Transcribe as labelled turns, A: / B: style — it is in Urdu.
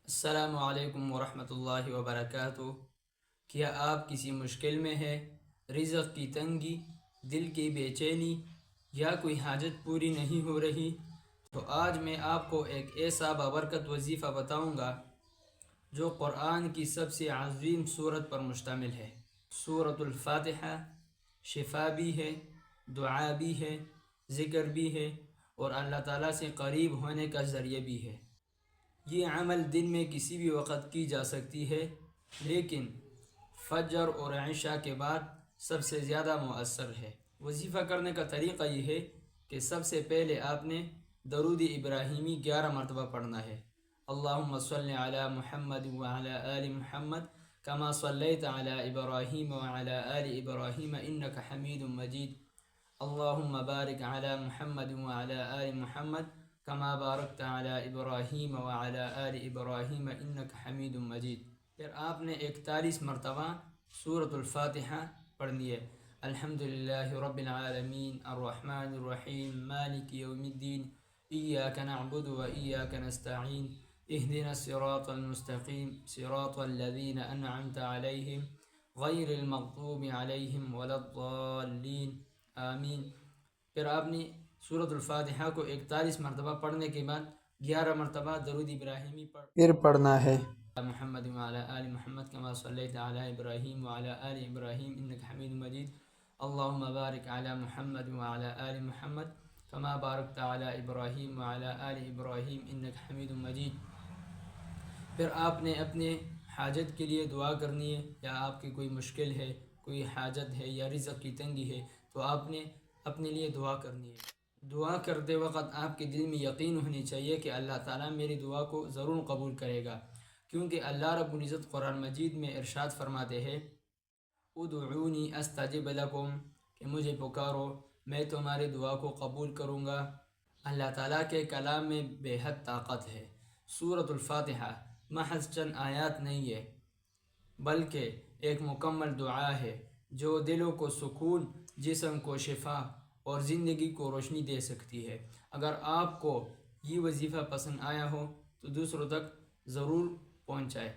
A: السلام علیکم ورحمۃ اللہ وبرکاتہ۔ کیا آپ کسی مشکل میں ہے؟ رزق کی تنگی، دل کی بے چینی یا کوئی حاجت پوری نہیں ہو رہی؟ تو آج میں آپ کو ایک ایسا بابرکت وظیفہ بتاؤں گا جو قرآن کی سب سے عظیم صورت پر مشتمل ہے۔ سورۃ الفاتحہ شفا بھی ہے، دعا بھی ہے، ذکر بھی ہے اور اللہ تعالیٰ سے قریب ہونے کا ذریعہ بھی ہے۔ یہ عمل دن میں کسی بھی وقت کی جا سکتی ہے، لیکن فجر اور عشاء کے بعد سب سے زیادہ مؤثر ہے۔ وظیفہ کرنے کا طریقہ یہ ہے کہ سب سے پہلے آپ نے درود ابراہیمی 11 مرتبہ پڑھنا ہے۔ اللہم صلی علی محمد وعلی آل محمد کما صلیت علی ابراہیم وعلی آل ابراہیم انک حمید مجید۔ اللہم بارک علی محمد وعلی آل محمد کما بارکت علی ابراہیم وعلی آل ابراہیم انک حمید مجید۔ پھر آپ نے 41 مرتبہ سورۃ الفاتحہ پڑھنی ہے۔ الحمدللہ رب العالمین الرحمن الرحیم مالک یوم الدین ایاک نعبد و ایاک نستعین اہدنا الصراط المستقیم صراط الذین انعمت علیہم غیر المغضوب علیہم ولا الضالین آمین۔ پھر آپ نے سورۃ الفاتحہ کو 41 مرتبہ پڑھنے کے بعد 11 مرتبہ درود ابراہیمی پھر پڑھنا ہے۔ محمد وعلی آل محمد کما صلیت علی ابراہیم وعلی آل ابراہیم انک حمید مجید۔ اللہم بارک علی محمد وعلی آل محمد کما بارکت علی ابراہیم وعلی آل ابراہیم انک حمید مجید۔ پھر آپ نے اپنے حاجت کے لیے دعا کرنی ہے، یا آپ کی کوئی مشکل ہے، کوئی حاجت ہے یا رزق کی تنگی ہے تو آپ نے اپنے لیے دعا کرنی ہے۔ دعا کرتے وقت آپ کے دل میں یقین ہونی چاہیے کہ اللہ تعالیٰ میری دعا کو ضرور قبول کرے گا، کیونکہ اللہ رب العزت قرآن مجید میں ارشاد فرماتے ہیں ادعونی استجب لکم، کہ مجھے پکارو میں تمہاری دعا کو قبول کروں گا۔ اللہ تعالیٰ کے کلام میں بے حد طاقت ہے۔ سورۃ الفاتحہ محض چند آیات نہیں ہے، بلکہ ایک مکمل دعا ہے جو دلوں کو سکون، جسم کو شفا اور زندگی کو روشنی دے سکتی ہے۔ اگر آپ کو یہ وظیفہ پسند آیا ہو تو دوسروں تک ضرور پہنچائے۔